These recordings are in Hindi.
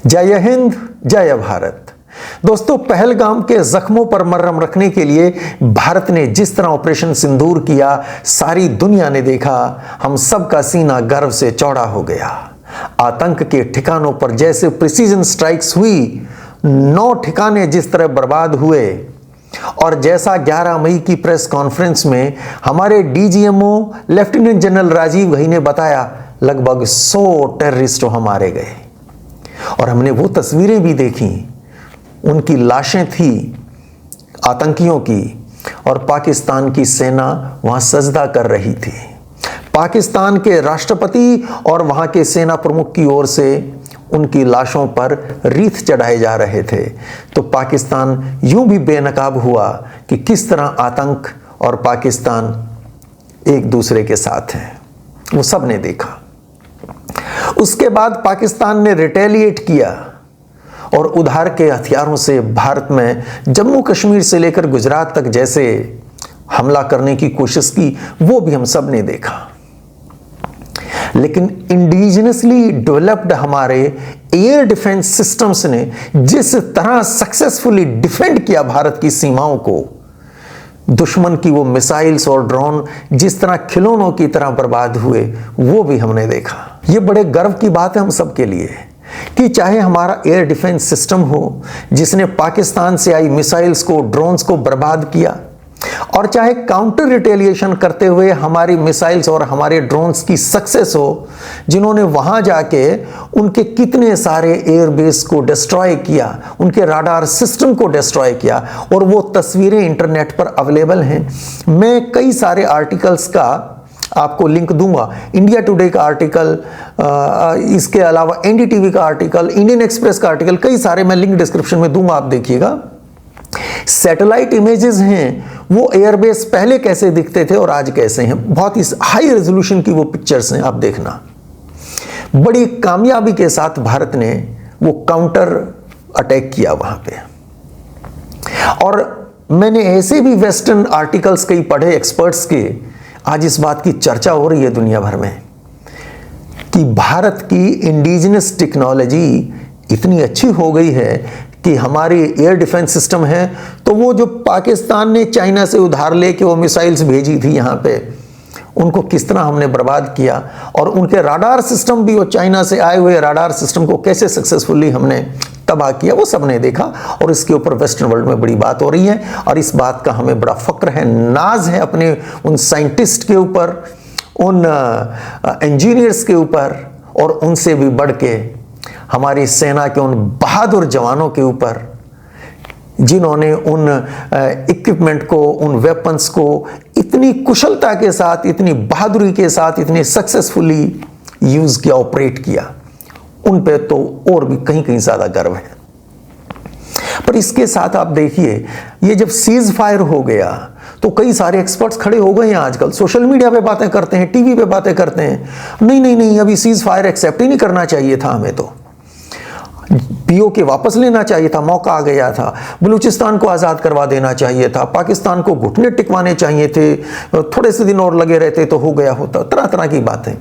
जय हिंद, जय भारत। दोस्तों, पहलगाम के जख्मों पर मरहम रखने के लिए भारत ने जिस तरह ऑपरेशन सिंदूर किया, सारी दुनिया ने देखा। हम सब का सीना गर्व से चौड़ा हो गया। आतंक के ठिकानों पर जैसे प्रिसीजन स्ट्राइक्स हुई, 9 ठिकाने जिस तरह बर्बाद हुए, और जैसा 11 मई की प्रेस कॉन्फ्रेंस में हमारे DGMO lieutenant general Rajiv Ghai ने बताया, लगभग 100 टेररिस्ट हम मारे गए। और हमने वो तस्वीरें भी देखी, उनकी लाशें थी आतंकियों की, और पाकिस्तान की सेना वहां सजदा कर रही थी। पाकिस्तान के राष्ट्रपति और वहां के सेना प्रमुख की ओर से उनकी लाशों पर रीत चढ़ाए जा रहे थे। तो पाकिस्तान यूं भी बेनकाब हुआ कि किस तरह आतंक और पाकिस्तान एक दूसरे के साथ हैं, वो सब ने देखा। उसके बाद पाकिस्तान ने रिटेलिएट किया और उधार के हथियारों से भारत में जम्मू कश्मीर से लेकर गुजरात तक जैसे हमला करने की कोशिश की, वो भी हम सब ने देखा। लेकिन इंडिजिनसली डेवलप्ड हमारे एयर डिफेंस सिस्टम्स ने जिस तरह सक्सेसफुली डिफेंड किया भारत की सीमाओं को, दुश्मन की वो मिसाइल्स और ड्रोन जिस तरह खिलौनों की तरह बर्बाद हुए, वो भी हमने देखा। ये बड़े गर्व की बात है हम सब के लिए कि चाहे हमारा एयर डिफेंस सिस्टम हो, जिसने पाकिस्तान से आई मिसाइल्स को, ड्रोन्स को बर्बाद किया, और चाहे काउंटर रिटेलिएशन करते हुए हमारी मिसाइल्स और हमारे ड्रोन्स की सक्सेस हो, जिन्होंने वहां जाके उनके कितने सारे एयरबेस को डिस्ट्रॉय किया, उनके राडार सिस्टम को डिस्ट्रॉय किया, और वो तस्वीरें इंटरनेट पर अवेलेबल हैं। मैं कई सारे आर्टिकल्स का आपको लिंक दूंगा, इंडिया टुडे का आर्टिकल, इसके अलावा एनडीटीवी का आर्टिकल, इंडियन एक्सप्रेस का आर्टिकल, कई सारे मैं लिंक डिस्क्रिप्शन में दूंगा, आप देखिएगा। सैटेलाइट इमेजेस हैं, वो एयरबेस पहले कैसे दिखते थे और आज कैसे हैं, बहुत ही हाई रेजोल्यूशन की वो पिक्चर्स हैं, आप देखना। बड़ी कामयाबी के साथ भारत ने वो काउंटर अटैक किया वहां पे। और मैंने ऐसे भी वेस्टर्न आर्टिकल्स कई पढ़े एक्सपर्ट्स के, आज इस बात की चर्चा हो रही है दुनिया भर में कि भारत की इंडिजिनस टेक्नोलॉजी इतनी अच्छी हो गई है कि हमारी एयर डिफेंस सिस्टम है, तो वो जो पाकिस्तान ने चाइना से उधार लेके वो मिसाइल्स भेजी थी यहाँ पे, उनको किस तरह हमने बर्बाद किया, और उनके राडार सिस्टम भी, वो चाइना से आए हुए राडार सिस्टम को कैसे सक्सेसफुली हमने तबाह किया, वो सब ने देखा। और इसके ऊपर वेस्टर्न वर्ल्ड में बड़ी बात हो रही है, और इस बात का हमें बड़ा फक्र है, नाज है अपने उन साइंटिस्ट के ऊपर, उन इंजीनियर्स के ऊपर, और उनसे भी बढ़ के हमारी सेना के उन बहादुर जवानों के ऊपर, जिन्होंने उन इक्विपमेंट को, उन वेपन्स को इतनी कुशलता के साथ, इतनी बहादुरी के साथ, इतने सक्सेसफुली यूज किया, ऑपरेट किया। उन पे तो और भी कहीं कहीं ज्यादा गर्व है। पर इसके साथ आप देखिए, ये जब सीज फायर हो गया तो कई सारे एक्सपर्ट्स खड़े हो गए हैं, आजकल सोशल मीडिया पे बातें करते हैं, टीवी पे बातें करते हैं, नहीं नहीं नहीं, अभी सीज फायर एक्सेप्ट ही नहीं करना चाहिए था, हमें तो पीओके वापस लेना चाहिए था, मौका आ गया था, बलूचिस्तान को आज़ाद करवा देना चाहिए था, पाकिस्तान को घुटने टिकवाने चाहिए थे, थोड़े से दिन और लगे रहते तो हो गया होता। तरह तरह की बातें,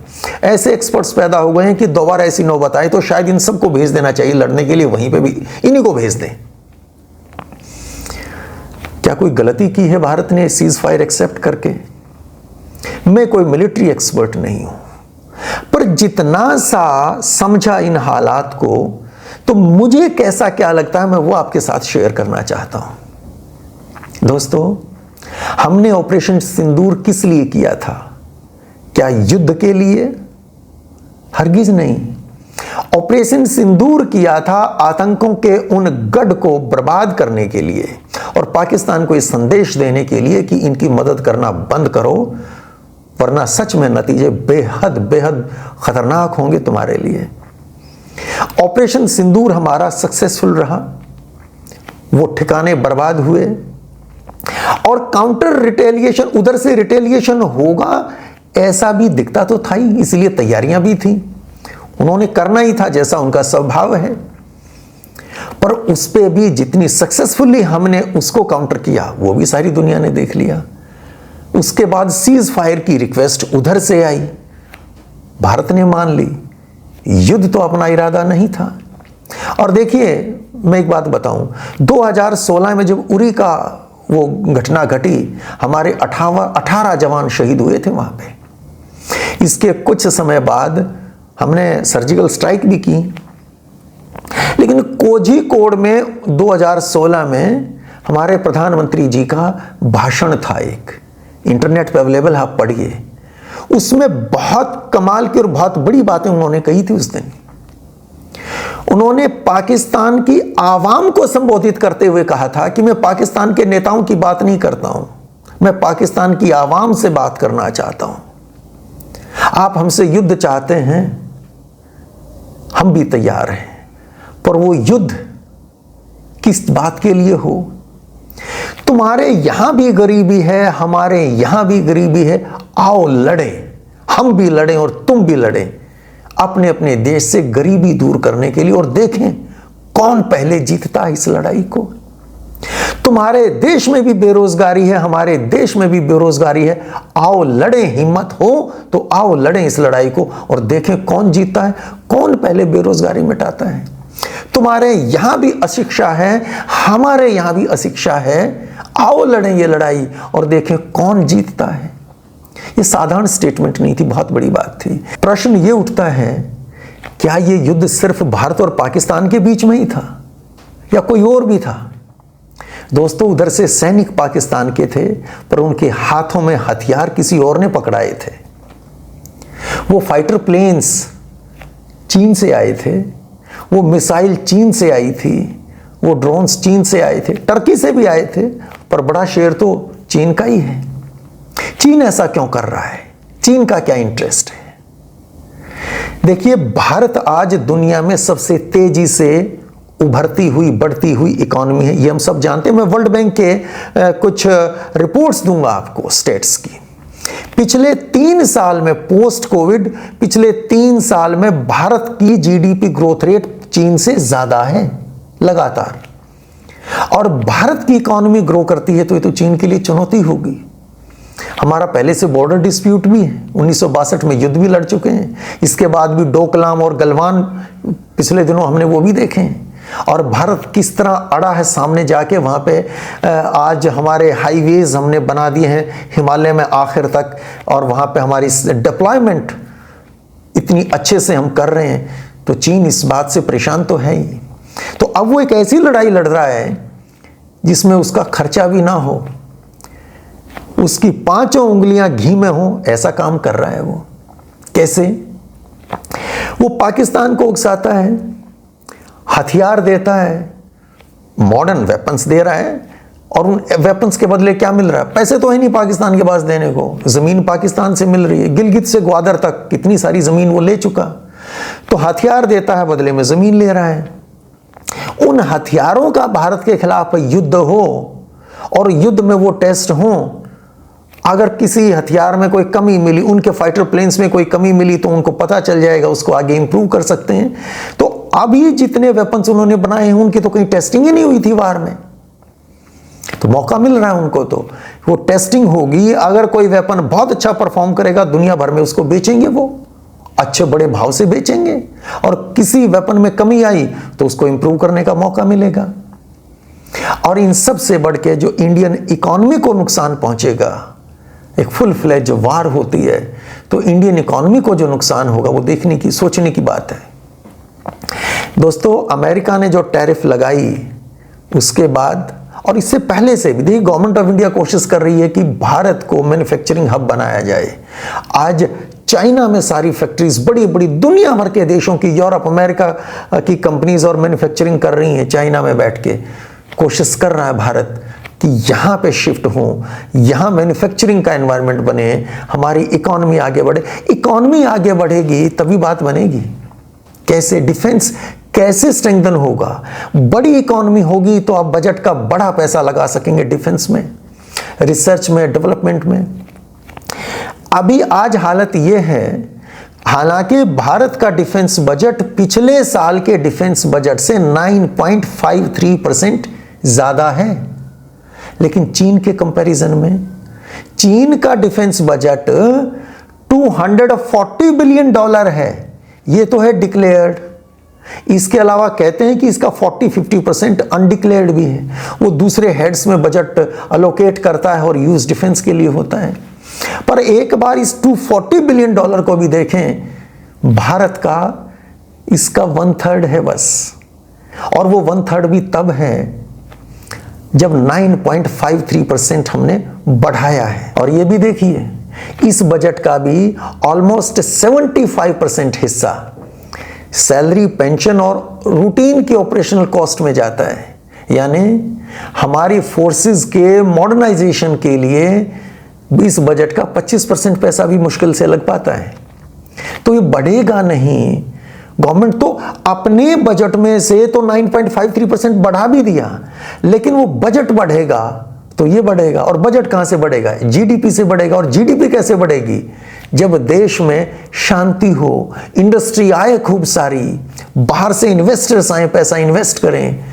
ऐसे एक्सपर्ट्स पैदा हो गए हैं कि दोबारा ऐसी नौबत आए तो शायद इन सबको भेज देना चाहिए लड़ने के लिए, वहीं पे भी इन्हीं को भेज दें। क्या कोई गलती की है भारत ने सीज फायर एक्सेप्ट करके? मैं कोई मिलिट्री एक्सपर्ट नहीं हूं, पर जितना सा समझा इन हालात को, तो मुझे कैसा क्या लगता है, मैं वो आपके साथ शेयर करना चाहता हूं। दोस्तों, हमने ऑपरेशन सिंदूर किस लिए किया था? क्या युद्ध के लिए? हरगिज नहीं। ऑपरेशन सिंदूर किया था आतंकों के उन गढ़ को बर्बाद करने के लिए, और पाकिस्तान को इस संदेश देने के लिए कि इनकी मदद करना बंद करो, वरना सच में नतीजे बेहद बेहद खतरनाक होंगे तुम्हारे लिए। ऑपरेशन सिंदूर हमारा सक्सेसफुल रहा, वो ठिकाने बर्बाद हुए, और काउंटर रिटेलिएशन, उधर से रिटेलिएशन होगा ऐसा भी दिखता तो था ही, इसलिए तैयारियां भी थी, उन्होंने करना ही था जैसा उनका स्वभाव है। पर उस पे भी जितनी सक्सेसफुली हमने उसको काउंटर किया, वो भी सारी दुनिया ने देख लिया। उसके बाद सीज फायर की रिक्वेस्ट उधर से आई, भारत ने मान ली। युद्ध तो अपना इरादा नहीं था, और देखिए, मैं एक बात बताऊं, 2016 में जब उरी का वो घटना घटी, हमारे 18 जवान शहीद हुए थे वहां पे। इसके कुछ समय बाद हमने सर्जिकल स्ट्राइक भी की, लेकिन कोझिकोड में 2016 में हमारे प्रधानमंत्री जी का भाषण था, एक इंटरनेट पे अवेलेबल, आप पढ़िए। उसमें बहुत कमाल की और बहुत बड़ी बातें उन्होंने कही थी उस दिन। उन्होंने पाकिस्तान की आवाम को संबोधित करते हुए कहा था कि मैं पाकिस्तान के नेताओं की बात नहीं करता हूं, मैं पाकिस्तान की आवाम से बात करना चाहता हूं। आप हमसे युद्ध चाहते हैं, हम भी तैयार हैं, पर वो युद्ध किस बात के लिए हो? तुम्हारे यहां भी गरीबी है, हमारे यहां भी गरीबी है, आओ लड़ें, हम भी लड़ें और तुम भी लड़ें अपने अपने देश से गरीबी दूर करने के लिए, और देखें कौन पहले जीतता है इस लड़ाई को। तुम्हारे देश में भी बेरोजगारी है, हमारे देश में भी बेरोजगारी है, आओ लड़ें, हिम्मत हो तो आओ लड़ें इस लड़ाई को और देखें कौन जीतता है, कौन पहले बेरोजगारी मिटाता है। तुम्हारे यहां भी अशिक्षा है, हमारे यहां भी अशिक्षा है, आओ लड़ें ये लड़ाई और देखें कौन जीतता है। ये साधारण स्टेटमेंट नहीं थी, बहुत बड़ी बात थी। प्रश्न ये उठता है, क्या ये युद्ध सिर्फ भारत और पाकिस्तान के बीच में ही था या कोई और भी था? दोस्तों, उधर से सैनिक पाकिस्तान के थे, पर उनके हाथों में हथियार किसी और ने पकड़ाए थे। वो फाइटर प्लेन्स चीन से आए थे, वो मिसाइल चीन से आई थी, वो ड्रोन्स चीन से आए थे, टर्की से भी आए थे, पर बड़ा शेर तो चीन का ही है। चीन ऐसा क्यों कर रहा है? चीन का क्या इंटरेस्ट है? देखिए, भारत आज दुनिया में सबसे तेजी से उभरती हुई, बढ़ती हुई इकोनॉमी है, ये हम सब जानते हैं। मैं वर्ल्ड बैंक के कुछ रिपोर्ट्स दूंगा आपको स्टेट्स की। पिछले 3 साल में, पोस्ट कोविड पिछले 3 साल में भारत की जीडीपी ग्रोथ रेट चीन से ज्यादा है लगातार। और भारत की इकोनॉमी ग्रो करती है तो ये तो चीन के लिए चुनौती होगी। हमारा पहले से बॉर्डर डिस्प्यूट भी है, 1962 में युद्ध भी लड़ चुके हैं, इसके बाद भी डोकलाम और गलवान पिछले दिनों हमने वो भी देखे हैं। और भारत किस तरह अड़ा है सामने जाके, वहाँ पे आज हमारे हाईवेज हमने बना दिए हैं हिमालय में आखिर तक, और वहाँ पे हमारी डिप्लॉयमेंट इतनी अच्छे से हम कर रहे हैं, तो चीन इस बात से परेशान तो है ही। तो अब वो एक ऐसी लड़ाई लड़ रहा है जिसमें उसका खर्चा भी ना हो, उसकी 5 उंगलियां घी में हो, ऐसा काम कर रहा है वो। कैसे? वो पाकिस्तान को उकसाता है, हथियार देता है, मॉडर्न वेपन्स दे रहा है, और उन वेपन्स के बदले क्या मिल रहा है? पैसे तो है नहीं पाकिस्तान के पास देने को, जमीन पाकिस्तान से मिल रही है, गिलगित से ग्वादर तक कितनी सारी जमीन वो ले चुका। तो हथियार देता है, बदले में जमीन ले रहा है। उन हथियारों का भारत के खिलाफ युद्ध हो, और युद्ध में वो टेस्ट हो, अगर किसी हथियार में कोई कमी मिली, उनके फाइटर प्लेन्स में कोई कमी मिली, तो उनको पता चल जाएगा, उसको आगे इंप्रूव कर सकते हैं। तो अभी जितने वेपन्स उन्होंने बनाए हैं, उनकी तो कहीं टेस्टिंग ही नहीं हुई थी वार में, तो मौका मिल रहा है उनको, तो वो टेस्टिंग होगी। अगर कोई वेपन बहुत अच्छा परफॉर्म करेगा, दुनिया भर में उसको बेचेंगे, वो अच्छे बड़े भाव से बेचेंगे, और किसी वेपन में कमी आई तो उसको इंप्रूव करने का मौका मिलेगा। और इन सब से बढ़ के जो इंडियन इकोनॉमी को नुकसान पहुंचेगा, एक फुल फ्लेज वार होती है, तो इंडियन इकोनॉमी को जो नुकसान होगा वो देखने की, सोचने की बात है। दोस्तों, अमेरिका ने जो टैरिफ लगाई उसके बाद, और इससे पहले से भी देखिए, गवर्नमेंट ऑफ इंडिया कोशिश कर रही है कि भारत को मैन्युफैक्चरिंग हब बनाया जाए। आज चाइना में सारी फैक्ट्रीज, बड़ी बड़ी दुनिया भर के देशों की, यूरोप अमेरिका की कंपनीज और मैन्युफैक्चरिंग कर रही हैं चाइना में बैठ के। कोशिश कर रहा है भारत कि यहाँ पे शिफ्ट हो, यहाँ मैन्युफैक्चरिंग का एनवायरनमेंट बने, हमारी इकोनॉमी आगे बढ़े। इकोनॉमी आगे बढ़ेगी तभी बात बनेगी। कैसे? डिफेंस कैसे स्ट्रेंथन होगा? बड़ी इकोनॉमी होगी तो आप बजट का बड़ा पैसा लगा सकेंगे डिफेंस में, रिसर्च में, डेवलपमेंट में। अभी आज हालत यह है, हालांकि भारत का डिफेंस बजट पिछले साल के डिफेंस बजट से 9.53% ज्यादा है, लेकिन चीन के कंपैरिजन में चीन का डिफेंस बजट $240 बिलियन है। ये तो है डिक्लेयर्ड, इसके अलावा कहते हैं कि इसका 40-50% अनडिक्लेयर्ड भी है, वो दूसरे हेड्स में बजट अलोकेट करता है और यूज डिफेंस के लिए होता है। पर एक बार इस $240 बिलियन को भी देखें, भारत का इसका 1/3 है बस, और वो 1/3 भी तब है जब 9.53% हमने बढ़ाया है। और ये भी देखिए, इस बजट का भी ऑलमोस्ट 75% हिस्सा सैलरी, पेंशन और रूटीन के ऑपरेशनल कॉस्ट में जाता है। यानी हमारी फोर्सेस के मॉडर्नाइजेशन के लिए इस बजट का 25% पैसा भी मुश्किल से लग पाता है। तो ये बढ़ेगा नहीं। गवर्नमेंट तो अपने बजट में से तो 9.53% बढ़ा भी दिया, लेकिन वो बजट बढ़ेगा तो ये बढ़ेगा। और बजट कहां से बढ़ेगा? जीडीपी से बढ़ेगा। और जीडीपी कैसे बढ़ेगी? जब देश में शांति हो, इंडस्ट्री आए खूब सारी, बाहर से इन्वेस्टर्स आए, पैसा इन्वेस्ट करें।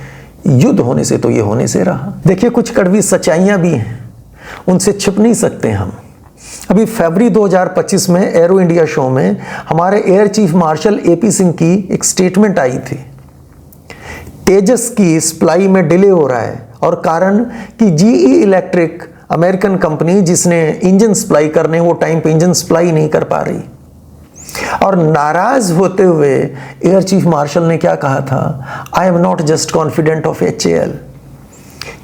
युद्ध होने से तो ये होने से रहा। देखिए, कुछ कड़वी सच्चाइयां भी हैं, उनसे छिप नहीं सकते हम। अभी फरवरी 2025 में एरो इंडिया शो में हमारे air chief marshal AP Singh की एक स्टेटमेंट आई थी। तेजस की सप्लाई में डिले हो रहा है, और कारण कि जीई इलेक्ट्रिक अमेरिकन कंपनी जिसने इंजन सप्लाई करने, वो टाइम पे इंजन सप्लाई नहीं कर पा रही। और नाराज होते हुए एयर चीफ मार्शल ने क्या कहा था? I am not just confident of HAL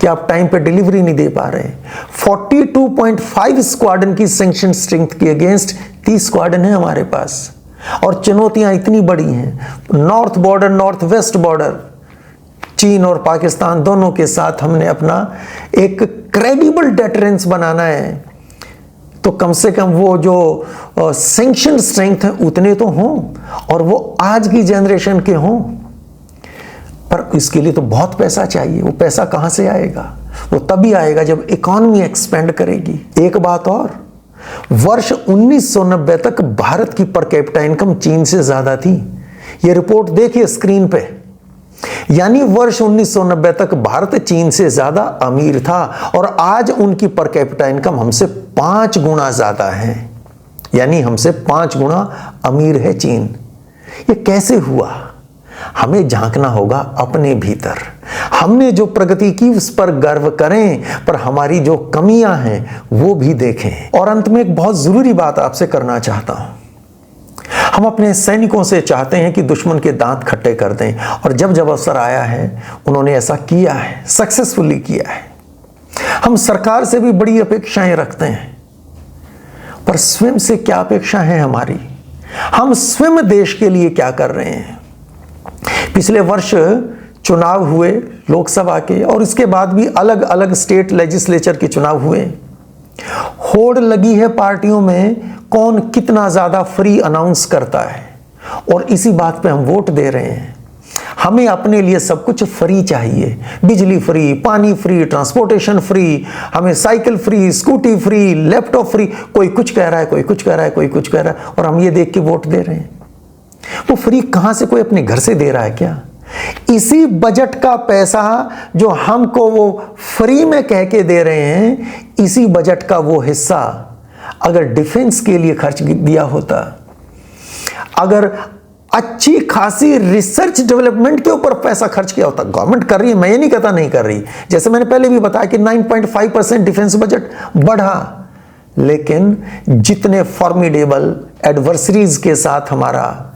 कि आप टाइम पे डिलीवरी नहीं दे पा रहे। 42.5 स्क्वाड्रन की सैंक्शन स्ट्रेंथ के अगेंस्ट 30 स्क्वाड्रन है हमारे पास, और चुनौतियां इतनी बड़ी हैं। North border, north west border, चीन और पाकिस्तान दोनों के साथ हमने अपना एक क्रेडिबल डेटरेंस बनाना है। तो कम से कम वो जो सैंक्शन स्ट्रेंथ है उतने तो हों, और वो आज की जनरेशन के हों। पर इसके लिए तो बहुत पैसा चाहिए। वो पैसा कहां से आएगा? वो तभी आएगा जब इकॉनमी एक्सपेंड करेगी। एक बात और, वर्ष 1990 तक भारत की पर कैपिटा इनकम चीन से ज्यादा थी। ये रिपोर्ट देखिए स्क्रीन पे। यानी वर्ष 1990 तक भारत चीन से ज्यादा अमीर था, और आज उनकी पर कैपिटा इनकम हमसे 5 गुना ज्यादा है। यानी हमसे 5 गुना अमीर है चीन। ये कैसे हुआ? हमें झांकना होगा अपने भीतर। हमने जो प्रगति की उस पर गर्व करें, पर हमारी जो कमियां हैं वो भी देखें। और अंत में एक बहुत जरूरी बात आपसे करना चाहता हूं। हम अपने सैनिकों से चाहते हैं कि दुश्मन के दांत खट्टे कर दें, और जब जब अवसर आया है उन्होंने ऐसा किया है, सक्सेसफुली किया है। हम सरकार से भी बड़ी अपेक्षाएं रखते हैं, पर स्वयं से क्या अपेक्षा है हमारी? हम स्वयं देश के लिए क्या कर रहे हैं? पिछले वर्ष चुनाव हुए लोकसभा के, और इसके बाद भी अलग अलग स्टेट लेजिस्लेचर के चुनाव हुए। होड़ लगी है पार्टियों में कौन कितना ज्यादा फ्री अनाउंस करता है, और इसी बात पे हम वोट दे रहे हैं। हमें अपने लिए सब कुछ फ्री चाहिए, बिजली फ्री, पानी फ्री, ट्रांसपोर्टेशन फ्री, हमें cycle free, scooty free, laptop free. कोई कुछ कह रहा है, कोई कुछ कह रहा है, कोई कुछ कह रहा है, और हम ये देख के वोट दे रहे हैं। वो फ्री कहां से? कोई अपने घर से दे रहा है क्या? इसी बजट का पैसा जो हमको वो फ्री में कह के दे रहे हैं, इसी बजट का वो हिस्सा अगर डिफेंस के लिए खर्च दिया होता, अगर अच्छी खासी रिसर्च डेवलपमेंट के ऊपर पैसा खर्च किया होता। गवर्नमेंट कर रही है, मैं ये नहीं कहता नहीं कर रही। जैसे मैंने पहले भी बताया कि 9.5% डिफेंस बजट बढ़ा, लेकिन जितने फॉर्मिडेबल एडवर्सरीज के साथ हमारा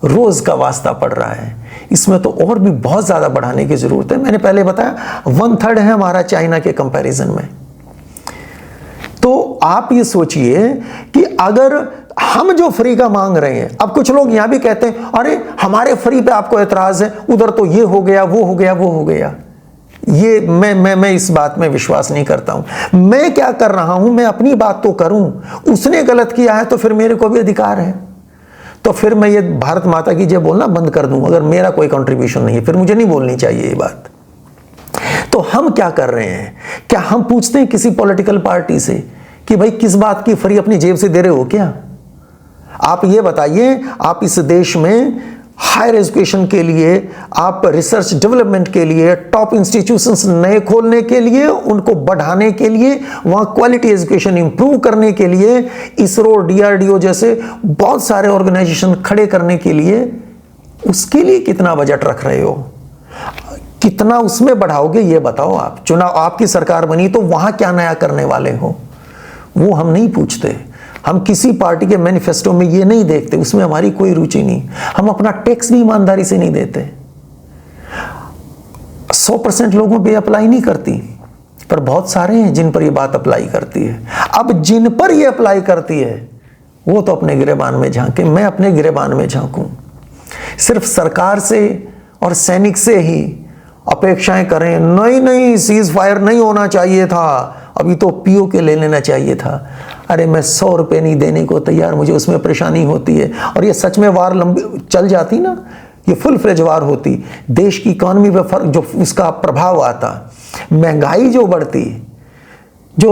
रोज का वास्ता पड़ रहा है, इसमें तो और भी बहुत ज्यादा बढ़ाने की जरूरत है। मैंने पहले बताया 1/3 है हमारा चाइना के कंपैरिजन में। तो आप ये सोचिए कि अगर हम जो फ्री का मांग रहे हैं, अब कुछ लोग यहां भी कहते हैं अरे हमारे फ्री पे आपको एतराज है, उधर तो ये हो गया, वो हो गया, वो हो गया। ये मैं इस बात में विश्वास नहीं करता हूं। मैं क्या कर रहा हूं, मैं अपनी बात तो करूं। उसने गलत किया है तो फिर मेरे को भी अधिकार है। तो फिर मैं ये भारत माता की जय बोलना बंद कर दूं अगर मेरा कोई कंट्रीब्यूशन नहीं है, फिर मुझे नहीं बोलनी चाहिए ये बात। तो हम क्या कर रहे हैं? क्या हम पूछते हैं किसी पॉलिटिकल पार्टी से कि भाई किस बात की फ्री अपनी जेब से दे रहे हो क्या? आप ये बताइए, आप इस देश में हायर एजुकेशन के लिए, आप रिसर्च डेवलपमेंट के लिए, टॉप इंस्टीट्यूशंस नए खोलने के लिए, उनको बढ़ाने के लिए, वहां क्वालिटी एजुकेशन इंप्रूव करने के लिए, इसरो, DRDO जैसे बहुत सारे ऑर्गेनाइजेशन खड़े करने के लिए उसके लिए कितना बजट रख रहे हो, कितना उसमें बढ़ाओगे ये बताओ। आप चुनाव, आपकी सरकार बनी तो वहां क्या नया करने वाले हो, वो हम नहीं पूछते। हम किसी पार्टी के मैनिफेस्टो में ये नहीं देखते, उसमें हमारी कोई रुचि नहीं। हम अपना टैक्स भी ईमानदारी से नहीं देते। 100% लोगों पे अप्लाई नहीं करती, पर बहुत सारे हैं जिन पर ये बात अप्लाई करती है। अब जिन पर ये अप्लाई करती है वो तो अपने गिरेबान में झांके, मैं अपने गिरेबान में झांकूं। सिर्फ सरकार से और सैनिक से ही अपेक्षाएं करें, नहीं सीज फायर नहीं होना चाहिए था, अभी तो पीओके ले लेना चाहिए था। अरे मैं 100 रुपये नहीं देने को तैयार, मुझे उसमें परेशानी होती है। और ये सच में वार लंबी चल जाती ना, ये फुल फ्लेज वार होती, देश की इकोनॉमी पे फर्क, जो उसका प्रभाव आता, महंगाई जो बढ़ती, जो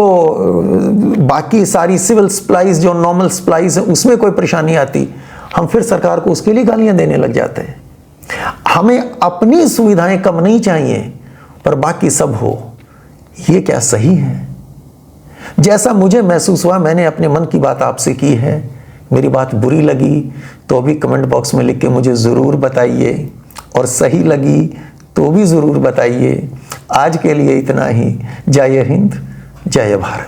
बाकी सारी सिविल सप्लाईज जो नॉर्मल सप्लाईज है उसमें कोई परेशानी आती, हम फिर सरकार को उसके लिए गालियां देने लग जाते हैं। हमें अपनी सुविधाएं कम नहीं चाहिए पर बाकी सब हो, ये क्या सही है? जैसा मुझे महसूस हुआ, मैंने अपने मन की बात आपसे की है। मेरी बात बुरी लगी तो भी कमेंट बॉक्स में लिख के मुझे ज़रूर बताइए, और सही लगी तो भी ज़रूर बताइए। आज के लिए इतना ही। जय हिंद, जय भारत।